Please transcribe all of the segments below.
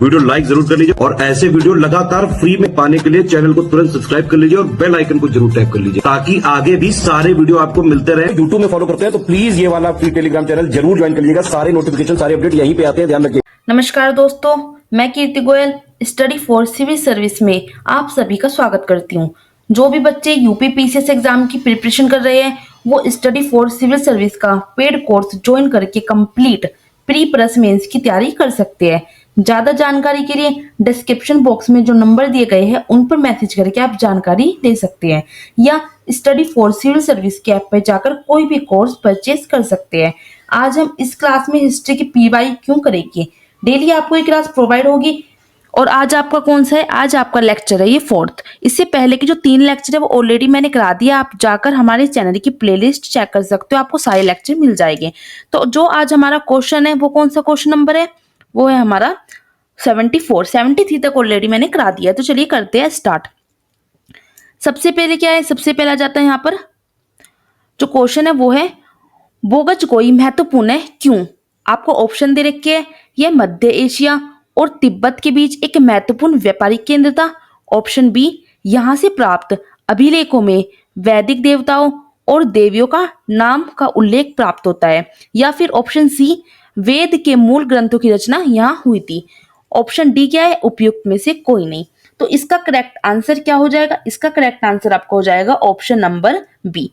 Video like जरूर कर लीजिए और ऐसे वीडियो लगातार फ्री में पाने के लिए चैनल को तुरंत सब्सक्राइब कर लीजिए और बेल आइकन को जरूर टैप कर लीजिए ताकि आगे भी सारे वीडियो आपको मिलते रहे। यूट्यूब में फॉलो करते हैं तो प्लीज ये वाला फ्री टेलीग्राम चैनल जरूर ज्वाइन कर लीजिएगा। सारे नोटिफिकेशन सारे अपडेट यहीं पे आते हैं, ध्यान रखिए। नमस्कार दोस्तों, मैं Kirti Goyal study for civil service में आप सभी का स्वागत करती हूँ। जो भी बच्चे यूपी पीसीएस एग्जाम की प्रिपरेशन कर रहे हैं वो स्टडी फॉर सिविल सर्विस का पेड कोर्स ज्वाइन करके कंप्लीट प्री प्लस मेंस की तैयारी कर सकते हैं। ज्यादा जानकारी के लिए डिस्क्रिप्शन बॉक्स में जो नंबर दिए गए हैं उन पर मैसेज करके आप जानकारी ले सकते हैं या स्टडी फॉर सिविल सर्विस के ऐप पर जाकर कोई भी कोर्स परचेज कर सकते हैं। आज हम इस क्लास में हिस्ट्री की पीवाई क्यों करेंगे। डेली आपको एक क्लास प्रोवाइड होगी और आज आपका कौन सा है, आज आपका लेक्चर है ये 4th। इससे पहले के जो 3 लेक्चर है वो ऑलरेडी मैंने करा दिया। आप जाकर हमारे चैनल की प्लेलिस्ट चेक कर सकते हो, आपको सारे लेक्चर मिल जाएंगे। तो जो आज हमारा क्वेश्चन है वो कौन सा क्वेश्चन नंबर है, वो है हमारा 74। 73 तक ऑलरेडी मैंने करा दिया। तो चलिए करते हैं स्टार्ट। सबसे पहले क्या है, सबसे पहला जाता है यहाँ पर जो क्वेश्चन है वो है बोगज कोई महत्वपूर्ण है क्यों। आपको ऑप्शन दे रखे हैं, यह मध्य एशिया और तिब्बत के बीच एक महत्वपूर्ण व्यापारिक केंद्र था। ऑप्शन बी, यहाँ से प्राप्त अभिलेखों में वैदिक देवताओं और देवियों का नाम का उल्लेख प्राप्त होता है। या फिर ऑप्शन सी, वेद के मूल ग्रंथों की रचना यहाँ हुई थी। ऑप्शन डी क्या है, उपयुक्त में से कोई नहीं। तो इसका करेक्ट आंसर क्या हो जाएगा, इसका करेक्ट आंसर आपका हो जाएगा ऑप्शन नंबर बी।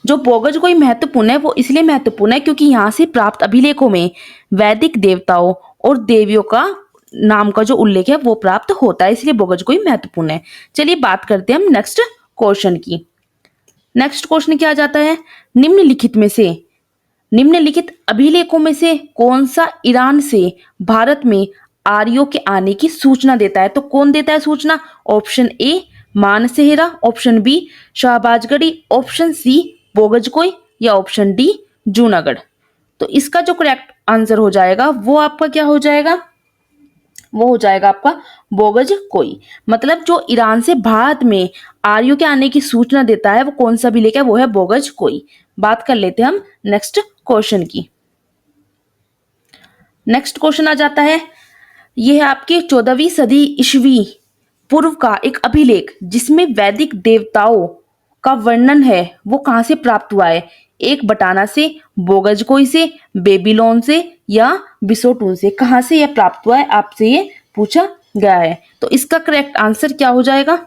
जो बोगज कोई महत्वपूर्ण है वो इसलिए महत्वपूर्ण है क्योंकि यहाँ से प्राप्त अभिलेखों में वैदिक देवताओं और देवियों का नाम का जो उल्लेख है वो प्राप्त होता है, इसलिए बोगज कोई महत्वपूर्ण है। चलिए बात करते हैं हम नेक्स्ट क्वेश्चन की। नेक्स्ट क्वेश्चन क्या जाता है, निम्नलिखित अभिलेखों में से कौन सा ईरान से भारत में आर्यों के आने की सूचना देता है। तो कौन देता है सूचना, option A Mansehra, option B Shahbazgarhi, option C Boghazkoy या ऑप्शन डी जूनागढ़। तो इसका जो करेक्ट आंसर हो जाएगा वो आपका क्या हो जाएगा, वो हो जाएगा आपका बोगजकोई। मतलब जो ईरान से भारत में आर्यों के आने की सूचना देता है वो कौन सा अभिलेख है, वो है बोगजकोई। बात कर लेते हैं हम नेक्स्ट क्वेश्चन की। नेक्स्ट क्वेश्चन आ जाता है, यह है आपकी 14वीं सदी ईस्वी पूर्व का एक अभिलेख जिसमें वैदिक देवताओं का वर्णन है वो कहां से प्राप्त हुआ है। एक बटाना से, बोगजकोई से, बेबीलोन से या बिसोटून से। कहां से यह प्राप्त हुआ है आपसे ये पूछा गया है। तो इसका करेक्ट आंसर क्या हो जाएगा,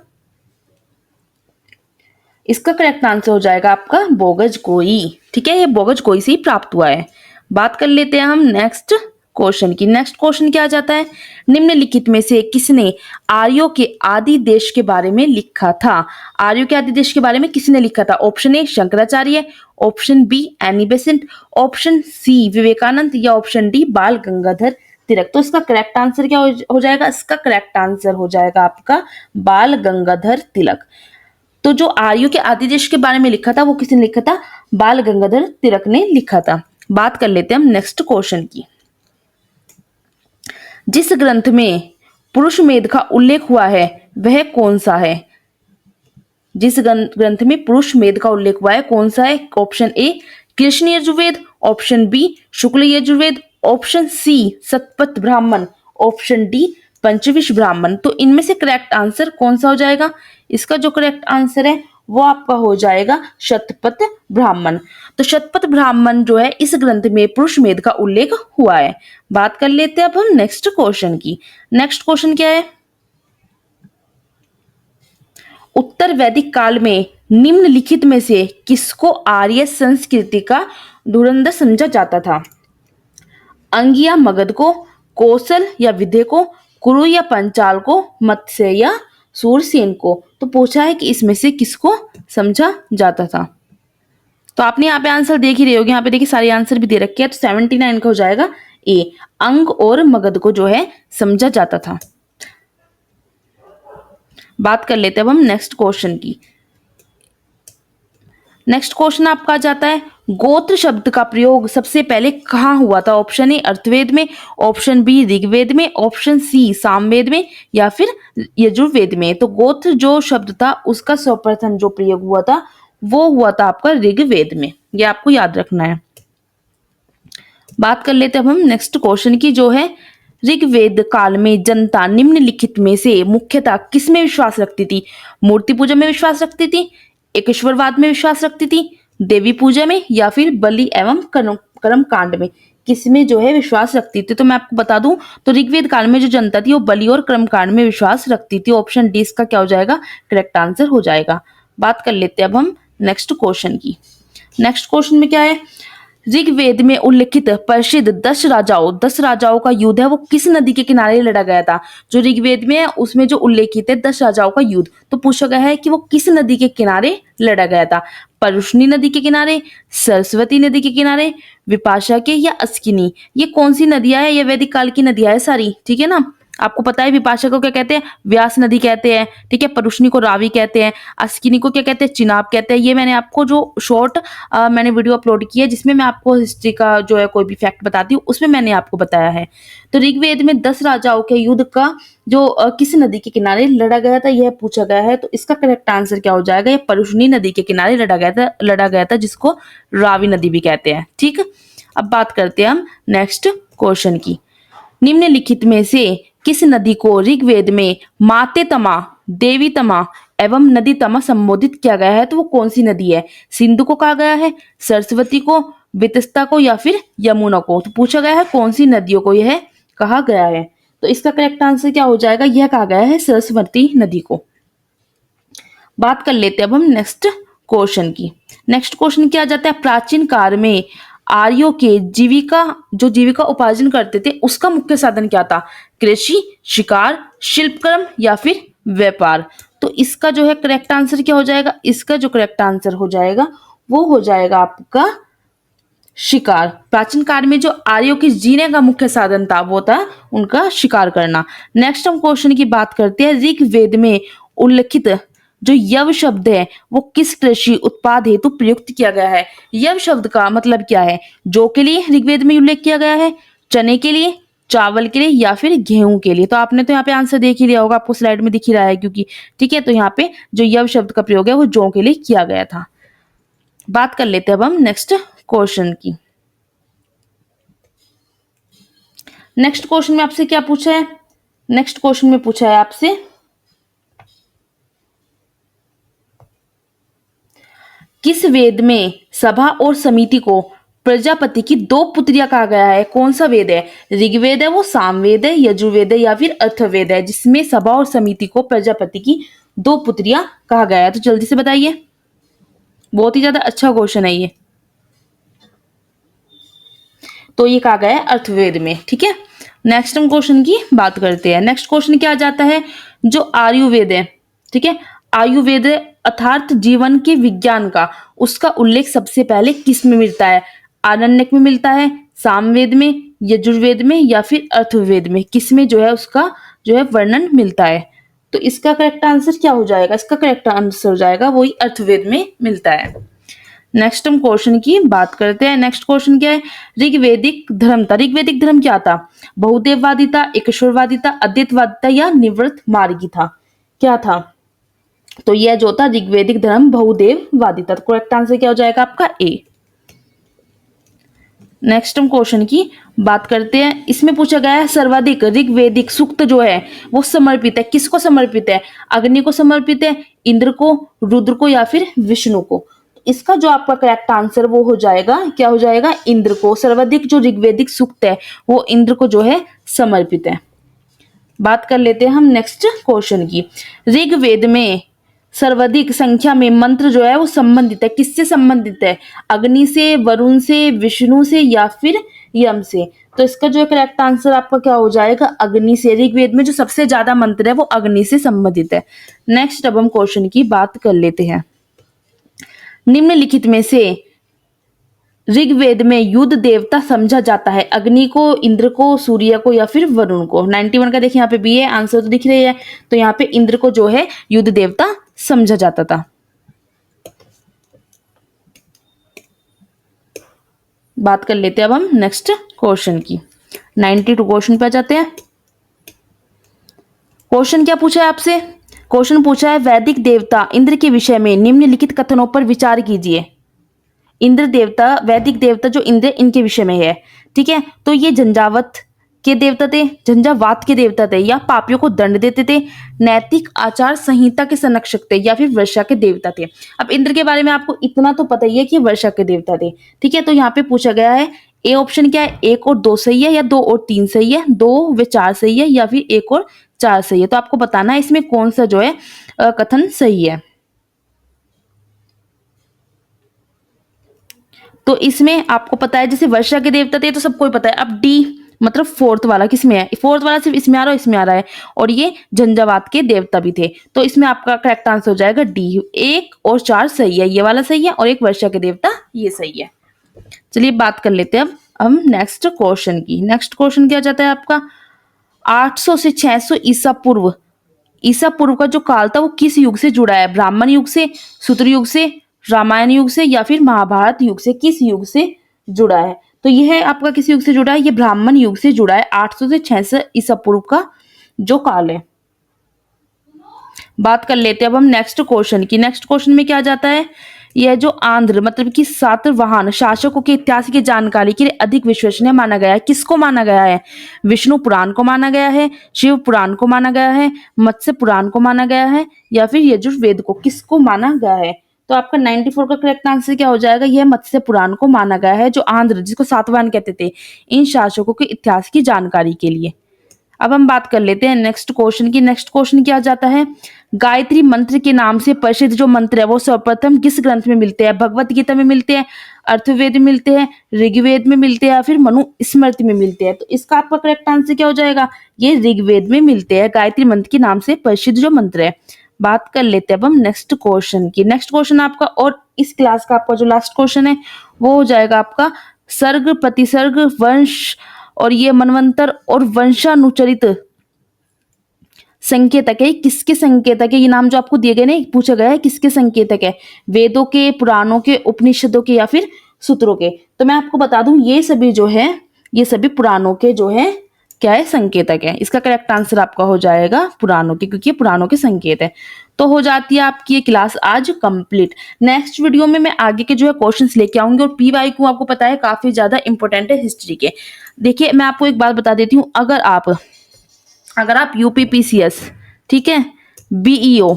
इसका करेक्ट आंसर हो जाएगा आपका बोगजकोई। ठीक है, ये बोगजकोई से ही प्राप्त हुआ है। बात कर लेते हैं हम नेक्स्ट क्वेश्चन की। नेक्स्ट क्वेश्चन क्या जाता है, निम्नलिखित में से किसने आर्यों के आदि देश के बारे में लिखा था। आर्यों के आदि देश के बारे में किसने लिखा था। Option A Shankaracharya, option B Annie Besant, option C Vivekananda या ऑप्शन डी बाल गंगाधर तिलक। तो इसका करेक्ट आंसर क्या हो जाएगा, इसका करेक्ट आंसर हो जाएगा आपका बाल गंगाधर तिलक। तो जो आर्यों के आदि देश के बारे में लिखा था वो किसने लिखा था, बाल गंगाधर तिलक ने लिखा था। बात कर लेते हैं हम नेक्स्ट क्वेश्चन की। जिस ग्रंथ में पुरुष मेध का उल्लेख हुआ है वह कौन सा है। जिस ग्रंथ में पुरुष मेध का उल्लेख हुआ है कौन सा है। Option A Krishna Yajurveda, option B Shukla Yajurveda, option C Shatapatha Brahmana, option D पंचविश ब्राह्मण। तो इनमें से करेक्ट आंसर कौन सा हो जाएगा, इसका जो करेक्ट आंसर है वो आपका हो जाएगा शतपथ ब्राह्मण। तो शतपथ ब्राह्मण जो है इस ग्रंथ में पुरुष मेध का उल्लेख हुआ है। बात कर लेते हैं अब हम नेक्स्ट क्वेश्चन की। नेक्स्ट क्वेश्चन क्या है, उत्तर वैदिक काल में निम्नलिखित में से किसको आर्य संस्कृति का धुरंधर समझा जाता था। अंग या मगध को, कौशल या विद्य को, कुरु या पंचाल को, मत्स्य या सूरसेन को। तो पूछा है कि इसमें से किसको समझा जाता था। तो आपने यहाँ पे आंसर देख ही रहे होगे, यहाँ पे देखिए सारे आंसर भी दे रखे हैं। तो 79 का हो जाएगा ए, अंग और मगध को जो है समझा जाता था। बात कर लेते हैं अब हम नेक्स्ट क्वेश्चन की। नेक्स्ट क्वेश्चन आपका आ जाता है, गोत्र शब्द का प्रयोग सबसे पहले कहाँ हुआ था। ऑप्शन ए अर्थवेद में, ऑप्शन बी ऋग्वेद में, ऑप्शन सी सामवेद में या फिर यजुर्वेद में। तो गोत्र जो शब्द था उसका सर्वप्रथम जो प्रयोग हुआ था वो हुआ था आपका ऋग्वेद में, ये आपको याद रखना है। बात कर लेते हैं अब हम नेक्स्ट क्वेश्चन की, जो है ऋग्वेद काल में जनता निम्नलिखित में से मुख्यतः किस में विश्वास रखती थी? मूर्ति पूजा में विश्वास रखती थी, एकेश्वरवाद में विश्वास रखती थी, देवी पूजा में, या फिर बलि एवं कर्म कांड में? किस में जो है विश्वास रखती थी? तो मैं आपको बता दूं, तो ऋग्वेद काल में जो जनता थी वो बलि और कर्म कांड में विश्वास रखती थी। ऑप्शन डी इसका क्या हो जाएगा? करेक्ट आंसर हो जाएगा। बात कर लेते हैं अब हम नेक्स्ट क्वेश्चन की। नेक्स्ट क्वेश्चन में क्या है? ऋग्वेद में उल्लिखित प्रसिद्ध 10 राजाओं का युद्ध है वो किस नदी के किनारे लड़ा गया था? जो ऋग्वेद में है उसमें जो उल्लेखित है 10 राजाओं का युद्ध, तो पूछा गया है कि वो किस नदी के किनारे लड़ा गया था? परुष्णी नदी के किनारे, सरस्वती नदी के किनारे, विपाशा के, या अस्किनी? ये कौन सी नदियां है? ये वैदिक काल की नदियां है सारी, ठीक है ना। आपको पता है विपाशा को क्या कहते हैं? व्यास नदी कहते हैं, ठीक है। परुष्णी को रावी कहते हैं, अस्किनी को क्या कहते हैं? चिनाब कहते हैं। ये मैंने आपको जो शॉर्ट मैंने वीडियो अपलोड की है जिसमें मैं आपको हिस्ट्री का जो है कोई भी फैक्ट बताती हूँ उसमें मैंने आपको बताया है। तो ऋग्वेद में 10 राजाओं के युद्ध का जो किस नदी के किनारे लड़ा गया था यह पूछा गया है। तो इसका करेक्ट आंसर क्या हो जाएगा? ये परुष्णी नदी के किनारे लड़ा गया था जिसको रावी नदी भी कहते हैं, ठीक। अब बात करते हैं हम नेक्स्ट क्वेश्चन की। निम्नलिखित में से किस नदी को ऋग्वेद में माते तमा, देवी तमा एवं नदी तमा संबोधित किया गया है? तो वो कौन सी नदी है? सिंधु को कहा गया है, सरस्वती को, वितस्ता को, या फिर यमुना को? तो पूछा गया है कौन सी नदियों को यह कहा गया है। तो इसका करेक्ट आंसर क्या हो जाएगा? यह कहा गया है सरस्वती नदी को। बात कर लेते हैं अब हम नेक्स्ट क्वेश्चन की। नेक्स्ट क्वेश्चन क्या आ जाता है? प्राचीन काल में आर्यों के जीविका उपार्जन करते थे उसका मुख्य साधन क्या था? कृषि, शिकार, शिल्पकर्म, या फिर व्यापार? तो इसका जो है करेक्ट आंसर क्या हो जाएगा? इसका जो करेक्ट आंसर हो जाएगा वो हो जाएगा आपका शिकार। प्राचीन काल में जो आर्यों के जीने का मुख्य साधन था वो था उनका शिकार करना। नेक्स्ट हम क्वेश्चन की बात करते हैं। ऋग्वेद में उल्लिखित जो यव शब्द है वो किस कृषि उत्पाद हेतु प्रयुक्त किया गया है? यव शब्द का मतलब क्या है? जौ के लिए ऋग्वेद में उल्लेख किया गया है, चने के लिए, चावल के लिए, या फिर गेहूं के लिए? तो आपने तो यहाँ पे आंसर देख ही लिया होगा, आपको स्लाइड में दिख ही रहा है क्योंकि, ठीक है। तो यहाँ पे जो यव शब्द का प्रयोग है वो जौ के लिए किया गया था। बात कर लेते हैं अब हम नेक्स्ट क्वेश्चन की। नेक्स्ट क्वेश्चन में आपसे क्या पूछा है? नेक्स्ट क्वेश्चन में पूछा है आपसे किस वेद में सभा और समिति को प्रजापति की 2 पुत्रियां कहा गया है? कौन सा वेद है? ऋग्वेद है वो, सामवेद है, यजुर्वेद है, या फिर अथर्ववेद है जिसमें सभा और समिति को प्रजापति की 2 पुत्रियां कहा गया है? तो जल्दी से बताइए, बहुत ही ज्यादा अच्छा क्वेश्चन है ये। तो ये कहा गया है अथर्ववेद में, ठीक है। नेक्स्ट हम क्वेश्चन की बात करते हैं। नेक्स्ट क्वेश्चन क्या आ जाता है? जो आयुर्वेद है, ठीक है, आयुर्वेद अर्थात जीवन के विज्ञान का, उसका उल्लेख सबसे पहले किस में मिलता है? आरण्यक में मिलता है, सामवेद में, यजुर्वेद में, या फिर अथर्ववेद में? किस में जो है उसका जो है वर्णन मिलता है? तो इसका करेक्ट आंसर क्या हो जाएगा? इसका करेक्ट आंसर हो जाएगा वही अथर्ववेद में मिलता है। नेक्स्ट हम क्वेश्चन की बात करते हैं। नेक्स्ट क्वेश्चन क्या है? ऋग्वेदिक धर्म था। ऋग्वेदिक धर्म क्या था? बहुदेववादी था, एकेश्वरवादी था, अद्वैतवादी था, या निवृत्त मार्गी था? क्या था? तो यह जो था ऋग्वेदिक धर्म बहुदेववादी था। तो करेक्ट आंसर क्या हो जाएगा आपका? ए। नेक्स्ट हम क्वेश्चन की बात करते हैं। इसमें पूछा गया है सर्वाधिक ऋग्वेदिक सूक्त जो है वो समर्पित है, किसको समर्पित है? अग्नि को समर्पित है, इंद्र को, रुद्र को, या फिर विष्णु को? इसका जो आपका करेक्ट आंसर वो हो जाएगा, क्या हो जाएगा? इंद्र को। सर्वाधिक जो ऋग्वेदिक सूक्त है वो इंद्र को जो है समर्पित है। बात कर लेते हैं हम नेक्स्ट क्वेश्चन की। ऋग्वेद में सर्वाधिक संख्या में मंत्र जो है वो संबंधित है, किससे संबंधित है? अग्नि से, वरुण से, विष्णु से, या फिर यम से? तो इसका जो करेक्ट आंसर आपका क्या हो जाएगा? अग्नि से। ऋग्वेद में जो सबसे ज्यादा मंत्र है वो अग्नि से संबंधित है। नेक्स्ट अब हम क्वेश्चन की बात कर लेते हैं। निम्नलिखित में से ऋग्वेद में युद्ध देवता समझा जाता है? अग्नि को, इंद्र को, सूर्य को, या फिर वरुण को? 91 का देखिए यहाँ पे बी है, आंसर तो दिख रही है। तो यहाँ पे इंद्र को जो है युद्ध देवता समझा जाता था। बात कर लेते हैं अब हम नेक्स्ट क्वेश्चन की। 92 क्वेश्चन पे आ जाते हैं। क्वेश्चन क्या पूछा है आपसे? क्वेश्चन पूछा है वैदिक देवता इंद्र के विषय में निम्नलिखित कथनों पर विचार कीजिए। इंद्र देवता, वैदिक देवता जो इंद्र, इनके विषय में है। ठीक है। तो ये झंझावत के देवता थे, झंझावात के देवता थे, या पापियों को दंड देते थे, नैतिक आचार संहिता के संरक्षक थे, या फिर वर्षा के देवता थे। अब इंद्र के बारे में आपको इतना तो पता ही है कि वर्षा के देवता थे, ठीक है। तो यहाँ पे पूछा गया है ए ऑप्शन क्या है, 1 और 2 सही है या 2 और 3 सही है, 2 व 4 सही है या फिर 1 और 4 सही है। तो आपको बताना है इसमें कौन सा जो है कथन सही है। तो इसमें आपको पता है जैसे वर्षा के देवता थे तो सबको ही पता है। अब डी मतलब फोर्थ वाला किसमें है, फोर्थ वाला सिर्फ इसमें आ रहा है, इसमें आ रहा है, और ये झंझावात के देवता भी थे। तो इसमें आपका करेक्ट आंसर हो जाएगा डी, 1 और 4 सही है, ये वाला सही है, और एक वर्षा के देवता ये सही है। चलिए बात कर लेते हैं अब हम नेक्स्ट क्वेश्चन की। नेक्स्ट क्वेश्चन क्या जाता है आपका, 800 से 600 ईसा पूर्व का जो काल था वो किस युग से जुड़ा है, ब्राह्मण युग से, सूत्र युग से, रामायण युग से, या फिर महाभारत युग से, किस युग से जुड़ा है। तो यह है आपका किस युग से जुड़ा है, ये ब्राह्मण युग से जुड़ा है। 800 से 600 ईसा पूर्व का जो काल है। बात कर लेते हैं अब हम नेक्स्ट क्वेश्चन की। नेक्स्ट क्वेश्चन में क्या जाता है, यह जो आंध्र मतलब कि सातवाहन शासकों के इतिहास की जानकारी के लिए अधिक विश्वसनीय माना गया है, किसको माना गया है, विष्णु पुराण को माना गया है, शिव पुराण को माना गया है, मत्स्य पुराण को माना गया है, या फिर यजुर्वेद को, किसको माना गया है। तो आपका 94 का करेक्ट आंसर क्या हो जाएगा, यह मत्स्य पुराण को माना गया है, जो आंध्र जिसको सातवाहन कहते थे, इन शासकों के इतिहास की जानकारी के लिए। अब हम बात कर लेते हैं नेक्स्ट क्वेश्चन की। नेक्स्ट क्वेश्चन क्या जाता है, गायत्री मंत्र के नाम से प्रसिद्ध जो मंत्र है वो सर्वप्रथम किस ग्रंथ में मिलते हैं, भगवत गीता में मिलते हैं, अर्थवेद में मिलते हैं, ऋग्वेद में मिलते हैं, या फिर मनु स्मृति में मिलते हैं। तो इसका आपका करेक्ट आंसर क्या हो जाएगा, ये ऋग्वेद में मिलते हैं, गायत्री मंत्र के नाम से प्रसिद्ध जो मंत्र है। बात कर लेते हैं अब हम नेक्स्ट क्वेश्चन की। नेक्स्ट क्वेश्चन आपका, और इस क्लास का आपका जो लास्ट क्वेश्चन है वो हो जाएगा आपका सर्ग, प्रतिसर्ग, वंश, और ये मनवंतर और वंशानुचरित संकेतक है, किसके संकेतक है, ये नाम जो आपको दिए गए ना पूछा गया है किसके संकेतक है, वेदों के, पुराणों के, उपनिषदों के, या फिर सूत्रों के। तो मैं आपको बता दूं ये सभी जो है ये सभी पुराणों के जो है क्या है, संकेतक है। इसका करेक्ट आंसर आपका हो जाएगा पुराणों के, क्योंकि ये पुराणों के संकेत है। तो हो जाती है आपकी ये क्लास आज कंप्लीट। नेक्स्ट वीडियो में मैं आगे के जो है क्वेश्चंस लेके आऊंगी, और PYQ आपको पता है काफी ज्यादा इंपॉर्टेंट है हिस्ट्री के। देखिए मैं आपको एक बात बता देती हूँ, अगर आप UPPCS, ठीक है, BEO,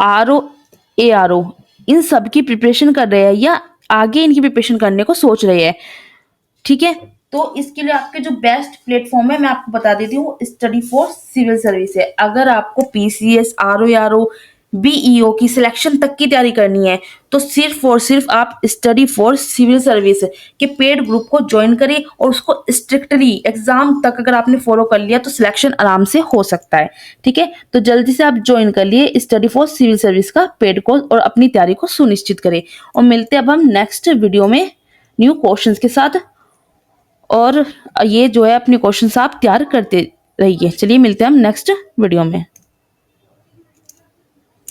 RO, ARO, इन सब की प्रिपरेशन कर रहे हैं या आगे इनकी प्रिपरेशन करने को सोच रहे हैं, ठीक है, तो इसके लिए आपके जो बेस्ट प्लेटफॉर्म है मैं आपको बता देती हूँ, स्टडी फॉर सिविल सर्विस है। अगर आपको PCS, RO, ARO, BEO की सिलेक्शन तक की तैयारी करनी है तो सिर्फ और सिर्फ आप स्टडी फॉर सिविल सर्विस के पेड ग्रुप को ज्वाइन करें, और उसको स्ट्रिक्टली एग्जाम तक अगर आपने फॉलो कर लिया तो सिलेक्शन आराम से हो सकता है, ठीक है। तो जल्दी से आप ज्वाइन कर लिए स्टडी फॉर सिविल सर्विस का पेड कोर्स, और अपनी तैयारी को सुनिश्चित करें। और मिलते हैं अब हम नेक्स्ट वीडियो में न्यू क्वेश्चंस के साथ, और ये जो है अपने क्वेश्चंस आप तैयार करते रहिए। चलिए मिलते हैं हम नेक्स्ट वीडियो में।